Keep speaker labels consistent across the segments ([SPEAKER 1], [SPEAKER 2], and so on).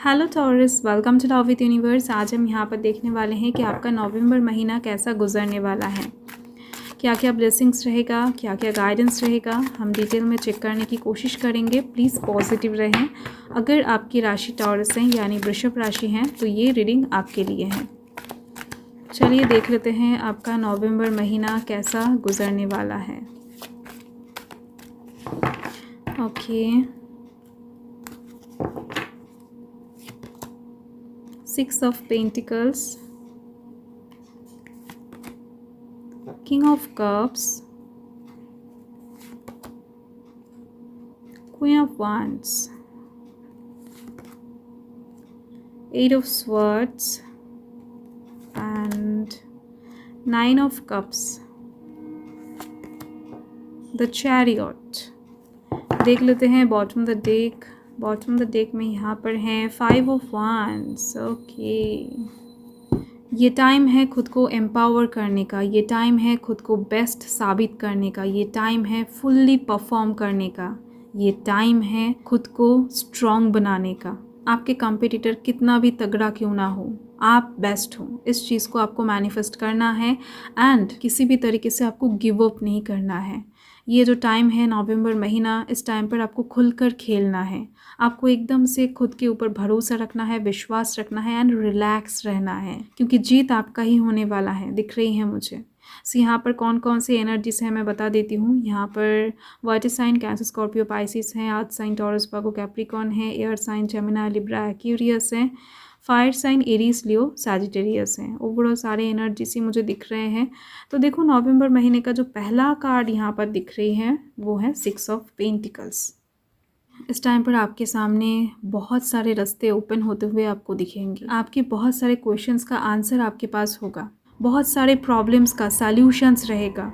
[SPEAKER 1] Hello Taurus, welcome to love with universe. आज हम यहाँ पर देखने वाले हैं कि आपका नवंबर महीना कैसा गुजरने वाला है, क्या क्या ब्लेसिंग्स रहेगा, क्या क्या गाइडेंस रहेगा, हम डिटेल में चेक करने की कोशिश करेंगे। प्लीज़ पॉजिटिव रहें। अगर आपकी राशि टॉरस है यानी वृषभ राशि है तो ये रीडिंग आपके लिए है। चलिए देख लेते हैं आपका नवंबर महीना कैसा गुजरने वाला है। Okay, 6 of Pentacles, King of Cups, Queen of Wands, 8 of Swords and 9 of Cups, the Chariot। देख लेते हैं bottom the deck. Bottom the deck में यहाँ पर हैं 5 of Wands। ओके, ये टाइम है खुद को एम्पावर करने का, ये टाइम है खुद को बेस्ट साबित करने का, ये टाइम है फुल्ली परफॉर्म करने का, ये टाइम है खुद को स्ट्रॉन्ग बनाने का। आपके कंपटीटर कितना भी तगड़ा क्यों ना हो, आप बेस्ट हो, इस चीज़ को आपको मैनिफेस्ट करना है एंड किसी भी तरीके से आपको गिव अप नहीं करना है। ये जो टाइम है नवंबर महीना, इस टाइम पर आपको खुलकर खेलना है, आपको एकदम से खुद के ऊपर भरोसा रखना है, विश्वास रखना है एंड रिलैक्स रहना है, क्योंकि जीत आपका ही होने वाला है, दिख रही है मुझे। सो यहाँ पर कौन कौन सी एनर्जीज है मैं बता देती हूँ। यहाँ पर water sign cancer Scorpio Pisces है, earth sign Taurus Virgo Capricorn है, air sign Gemini Libra Aquarius है, fire sign Aries Leo Sagittarius है। ओवरऑल सारे एनर्जीज ही मुझे दिख रहे हैं। तो देखो नवंबर महीने का जो पहला कार्ड यहाँ पर दिख रही है वो है 6 ऑफ पेंटिकल्स। इस टाइम पर आपके सामने बहुत सारे रास्ते ओपन होते हुए आपको दिखेंगे, आपके बहुत सारे क्वेश्चंस का आंसर आपके पास होगा, बहुत सारे प्रॉब्लम्स का सॉल्यूशंस रहेगा,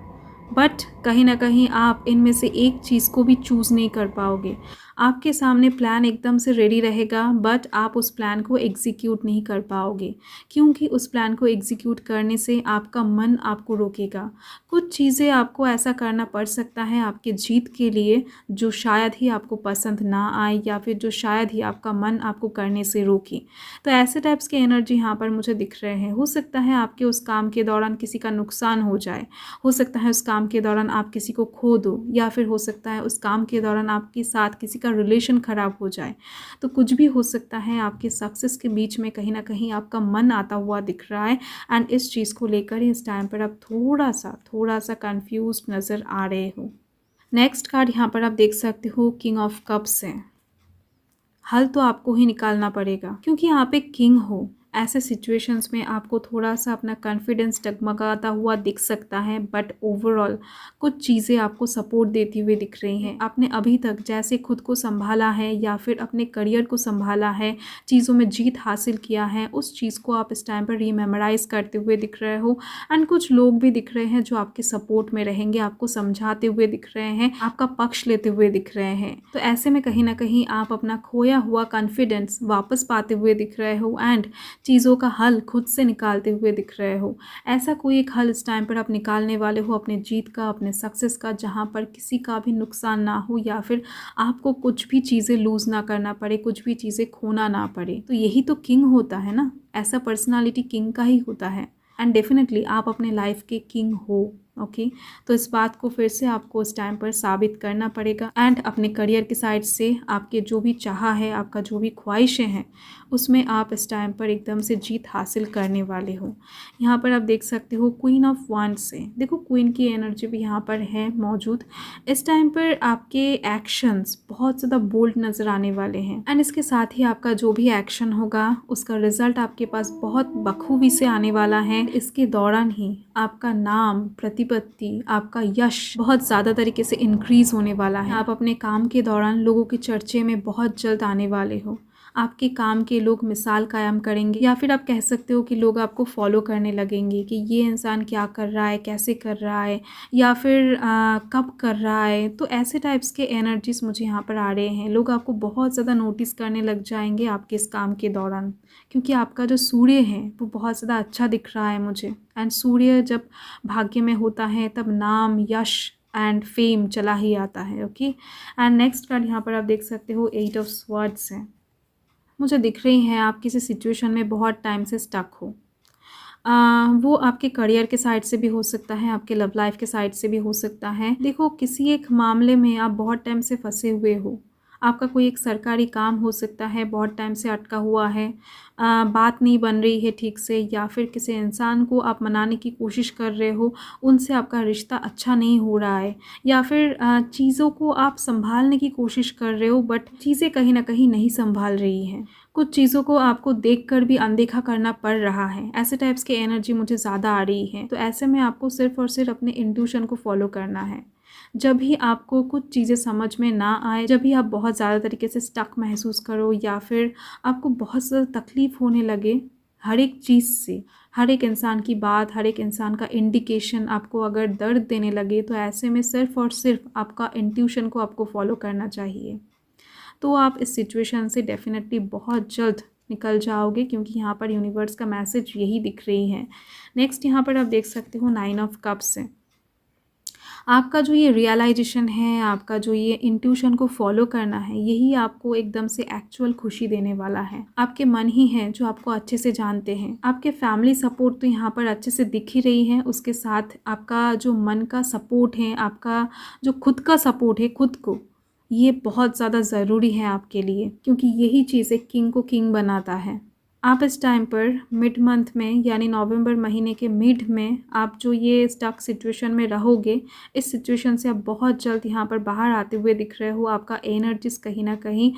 [SPEAKER 1] बट कहीं ना कहीं आप इनमें से एक चीज़ को भी चूज़ नहीं कर पाओगे। आपके सामने प्लान एकदम से रेडी रहेगा बट आप उस प्लान को एग्जीक्यूट नहीं कर पाओगे, क्योंकि उस प्लान को एग्जीक्यूट करने से आपका मन आपको रोकेगा। कुछ चीज़ें आपको ऐसा करना पड़ सकता है आपके जीत के लिए जो शायद ही आपको पसंद ना आए, या फिर जो शायद ही आपका मन आपको करने से रोके। तो ऐसे टाइप्स के एनर्जी यहाँ पर मुझे दिख रहे हैं। हो सकता है आपके उस काम के दौरान किसी का नुकसान हो जाए, हो सकता है उस काम के दौरान आप किसी को खो दो, या फिर हो सकता है उस काम के दौरान आपके साथ किसी का रिलेशन ख़राब हो जाए। तो कुछ भी हो सकता है, आपके सक्सेस के बीच में कहीं ना कहीं आपका मन आता हुआ दिख रहा है एंड इस चीज़ को लेकर इस टाइम पर आप थोड़ा सा कंफ्यूज नज़र आ रहे हो। नेक्स्ट कार्ड यहाँ पर आप देख सकते हो किंग ऑफ कप्स है। हल तो आपको ही निकालना पड़ेगा, क्योंकि यहाँ पे किंग हो। ऐसे सिचुएशंस में आपको थोड़ा सा अपना कॉन्फिडेंस डगमगाता हुआ दिख सकता है, बट ओवरऑल कुछ चीज़ें आपको सपोर्ट देती हुई दिख रही हैं। आपने अभी तक जैसे खुद को संभाला है या फिर अपने करियर को संभाला है, चीज़ों में जीत हासिल किया है, उस चीज़ को आप इस टाइम पर रीमेमोराइज करते हुए दिख रहे हो। एंड कुछ लोग भी दिख रहे हैं जो आपके सपोर्ट में रहेंगे, आपको समझाते हुए दिख रहे हैं, आपका पक्ष लेते हुए दिख रहे हैं। तो ऐसे में कहीं ना कहीं आप अपना खोया हुआ कॉन्फिडेंस वापस पाते हुए दिख रहे हो एंड चीज़ों का हल खुद से निकालते हुए दिख रहे हो। ऐसा कोई एक हल इस टाइम पर आप निकालने वाले हो अपने जीत का, अपने सक्सेस का, जहाँ पर किसी का भी नुकसान ना हो या फिर आपको कुछ भी चीज़ें लूज़ ना करना पड़े, कुछ भी चीज़ें खोना ना पड़े। तो यही तो किंग होता है ना, ऐसा पर्सनालिटी किंग का ही होता है एंड डेफिनेटली आप अपने लाइफ के किंग हो। ओके, तो इस बात को फिर से आपको इस टाइम पर साबित करना पड़ेगा एंड अपने करियर की साइड से आपके जो भी चाहा है, आपका जो भी ख्वाहिशें हैं, उसमें आप इस टाइम पर एकदम से जीत हासिल करने वाले हो। यहाँ पर आप देख सकते हो क्वीन ऑफ वांड्स से। देखो क्वीन की एनर्जी भी यहाँ पर है मौजूद। इस टाइम पर आपके एक्शंस बहुत ज़्यादा बोल्ड नज़र आने वाले हैं एंड इसके साथ ही आपका जो भी एक्शन होगा उसका रिजल्ट आपके पास बहुत बखूबी से आने वाला है। इसके दौरान ही आपका नाम, प्रतिपत्ति, आपका यश बहुत ज़्यादा तरीके से इंक्रीज होने वाला है। आप अपने काम के दौरान लोगों के चर्चे में बहुत जल्द आने वाले हो। आपके काम के लोग मिसाल कायम करेंगे, या फिर आप कह सकते हो कि लोग आपको फॉलो करने लगेंगे कि ये इंसान क्या कर रहा है, कैसे कर रहा है, या फिर कब कर रहा है। तो ऐसे टाइप्स के एनर्जीज मुझे यहाँ पर आ रहे हैं। लोग आपको बहुत ज़्यादा नोटिस करने लग जाएंगे आपके इस काम के दौरान, क्योंकि आपका जो सूर्य है वो बहुत ज़्यादा अच्छा दिख रहा है मुझे। एंड सूर्य जब भाग्य में होता है तब नाम, यश एंड फेम चला ही आता है। ओके, एंड नेक्स्ट कार्ड यहाँ पर आप देख सकते हो 8 ऑफ स्वॉर्ड्स है। मुझे दिख रही हैं आप किसी सिचुएशन में बहुत टाइम से स्टक हो। वो आपके करियर के साइड से भी हो सकता है, आपके लव लाइफ के साइड से भी हो सकता है। देखो, किसी एक मामले में आप बहुत टाइम से फंसे हुए हो। आपका कोई एक सरकारी काम हो सकता है, बहुत टाइम से अटका हुआ है, बात नहीं बन रही है ठीक से, या फिर किसी इंसान को आप मनाने की कोशिश कर रहे हो, उनसे आपका रिश्ता अच्छा नहीं हो रहा है, या फिर चीज़ों को आप संभालने की कोशिश कर रहे हो बट चीज़ें कहीं ना कहीं नहीं संभाल रही हैं। कुछ चीज़ों को आपको देखकर भी अनदेखा करना पड़ रहा है। ऐसे टाइप्स की एनर्जी मुझे ज़्यादा आ रही है। तो ऐसे में आपको सिर्फ़ और सिर्फ अपने इंट्यूशन को फॉलो करना है। जब भी आपको कुछ चीज़ें समझ में ना आए, जब भी आप बहुत ज़्यादा तरीके से स्टक महसूस करो, या फिर आपको बहुत ज़्यादा तकलीफ़ होने लगे हर एक चीज़ से, हर एक इंसान की बात, हर एक इंसान का इंडिकेशन आपको अगर दर्द देने लगे, तो ऐसे में सिर्फ़ और सिर्फ आपका इंट्यूशन को आपको फॉलो करना चाहिए। तो आप इस सिचुएशन से डेफ़िनेटली बहुत जल्द निकल जाओगे, क्योंकि यहाँ पर यूनिवर्स का मैसेज यही दिख रही है। नेक्स्ट यहाँ पर आप देख सकते हो 9 ऑफ कप्स है। आपका जो ये रियलाइजेशन है, आपका जो ये इंट्यूशन को फॉलो करना है, यही आपको एकदम से एक्चुअल खुशी देने वाला है। आपके मन ही हैं जो आपको अच्छे से जानते हैं। आपके फैमिली सपोर्ट तो यहाँ पर अच्छे से दिख ही रही है, उसके साथ आपका जो मन का सपोर्ट है, आपका जो खुद का सपोर्ट है खुद को, ये बहुत ज़्यादा ज़रूरी है आपके लिए, क्योंकि यही चीज़ एक किंग को किंग बनाता है। आप इस टाइम पर मिड मंथ में, यानी नवंबर महीने के मिड में, आप जो ये स्टक सिचुएशन में रहोगे, इस सिचुएशन से आप बहुत जल्द यहाँ पर बाहर आते हुए दिख रहे हो। आपका एनर्जीज कहीं ना कहीं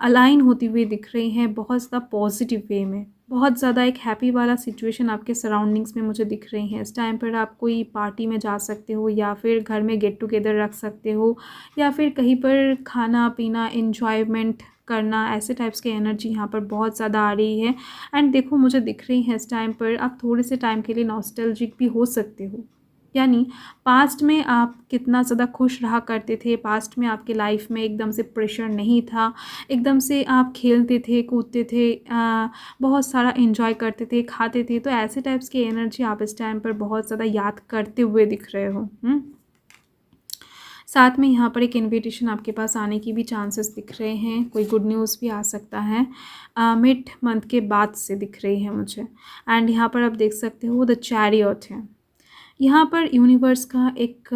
[SPEAKER 1] अलाइन होती हुई दिख रही हैं, बहुत ज़्यादा पॉजिटिव वे में। बहुत ज़्यादा एक हैप्पी वाला सिचुएशन आपके सराउंडिंग्स में मुझे दिख रही है। इस टाइम पर आप कोई पार्टी में जा सकते हो, या फिर घर में गेट टुगेदर रख सकते हो, या फिर कहीं पर खाना पीना एन्जॉयमेंट करना, ऐसे टाइप्स की एनर्जी यहाँ पर बहुत ज़्यादा आ रही है। एंड देखो, मुझे दिख रही है इस टाइम पर आप थोड़े से टाइम के लिए नॉस्टैल्जिक भी हो सकते हो। यानी पास्ट में आप कितना ज़्यादा खुश रहा करते थे, पास्ट में आपके लाइफ में एकदम से प्रेशर नहीं था, एकदम से आप खेलते थे, कूदते थे, बहुत सारा एंजॉय करते थे, खाते थे। तो ऐसे टाइप्स की एनर्जी आप इस टाइम पर बहुत ज़्यादा याद करते हुए दिख रहे हो। साथ में यहाँ पर एक इनविटेशन आपके पास आने की भी चांसेस दिख रहे हैं, कोई गुड न्यूज़ भी आ सकता है मिड मंथ के बाद से दिख रही है मुझे। एंड यहाँ पर आप देख सकते हो द चैरियट है। यहाँ पर यूनिवर्स का एक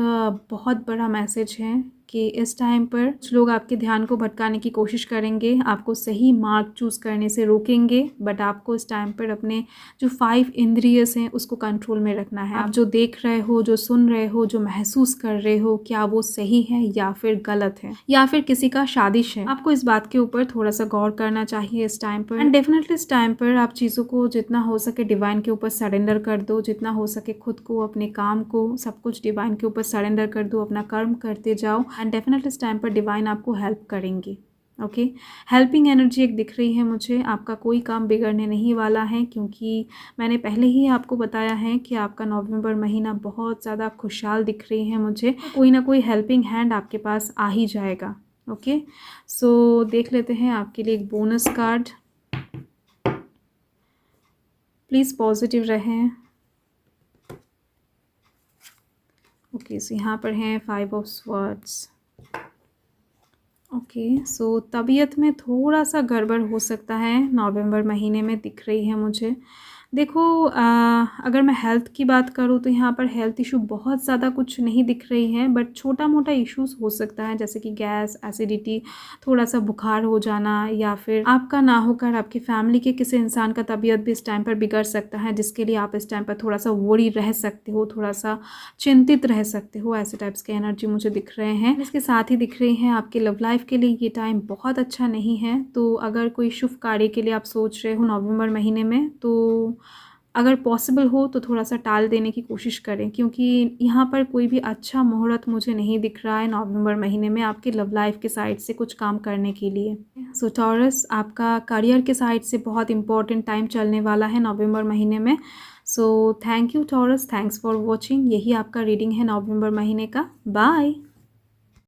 [SPEAKER 1] बहुत बड़ा मैसेज है कि इस टाइम पर कुछ लोग आपके ध्यान को भटकाने की कोशिश करेंगे, आपको सही मार्ग चूज़ करने से रोकेंगे, बट आपको इस टाइम पर अपने जो 5 इंद्रियस हैं उसको कंट्रोल में रखना है। आप जो देख रहे हो, जो सुन रहे हो, जो महसूस कर रहे हो, क्या वो सही है या फिर गलत है, या फिर किसी का साजिश है, आपको इस बात के ऊपर थोड़ा सा गौर करना चाहिए इस टाइम पर। एंड डेफिनेटली इस टाइम पर आप चीज़ों को जितना हो सके डिवाइन के ऊपर सरेंडर कर दो, जितना हो सके खुद को, अपने काम को, सब कुछ डिवाइन के ऊपर सरेंडर कर दो, अपना कर्म करते जाओ। एंड डेफिनेटली इस टाइम पर डिवाइन आपको हेल्प करेंगे। ओके, हेल्पिंग एनर्जी एक दिख रही है मुझे। आपका कोई काम बिगड़ने नहीं वाला है, क्योंकि मैंने पहले ही आपको बताया है कि आपका नवंबर महीना बहुत ज़्यादा खुशहाल दिख रही है मुझे। कोई ना कोई हेल्पिंग हैंड आपके पास आ ही जाएगा। ओके, सो देख लेते हैं आपके लिए एक बोनस कार्ड। प्लीज़ पॉजिटिव रहें। ओके, सो यहाँ पर हैं 5 ऑफ स्वॉर्ड्स। ओके, सो तबीयत में थोड़ा सा गड़बड़ हो सकता है नवंबर महीने में दिख रही है मुझे। देखो, अगर मैं हेल्थ की बात करूँ तो यहाँ पर हेल्थ इशू बहुत ज़्यादा कुछ नहीं दिख रही है, बट छोटा मोटा इश्यूज़ हो सकता है, जैसे कि गैस, एसिडिटी, थोड़ा सा बुखार हो जाना, या फिर आपका ना होकर आपकी फैमिली के किसी इंसान का तबीयत भी इस टाइम पर बिगड़ सकता है, जिसके लिए आप इस टाइम पर थोड़ा सा वरी रह सकते हो, थोड़ा सा चिंतित रह सकते हो। ऐसे टाइप्स के एनर्जी मुझे दिख रहे हैं। इसके साथ ही दिख रही हैं आपके लव लाइफ के लिए ये टाइम बहुत अच्छा नहीं है। तो अगर कोई शुभ कार्य के लिए आप सोच रहे हो नवंबर महीने में, तो अगर पॉसिबल हो तो थोड़ा सा टाल देने की कोशिश करें, क्योंकि यहाँ पर कोई भी अच्छा मुहूर्त मुझे नहीं दिख रहा है नवंबर महीने में आपके लव लाइफ के साइड से कुछ काम करने के लिए। सो टॉरस, आपका करियर के साइड से बहुत इंपॉर्टेंट टाइम चलने वाला है नवंबर महीने में। So thank you taurus, thanks for watching. यही आपका रीडिंग है नवंबर महीने का। बाय।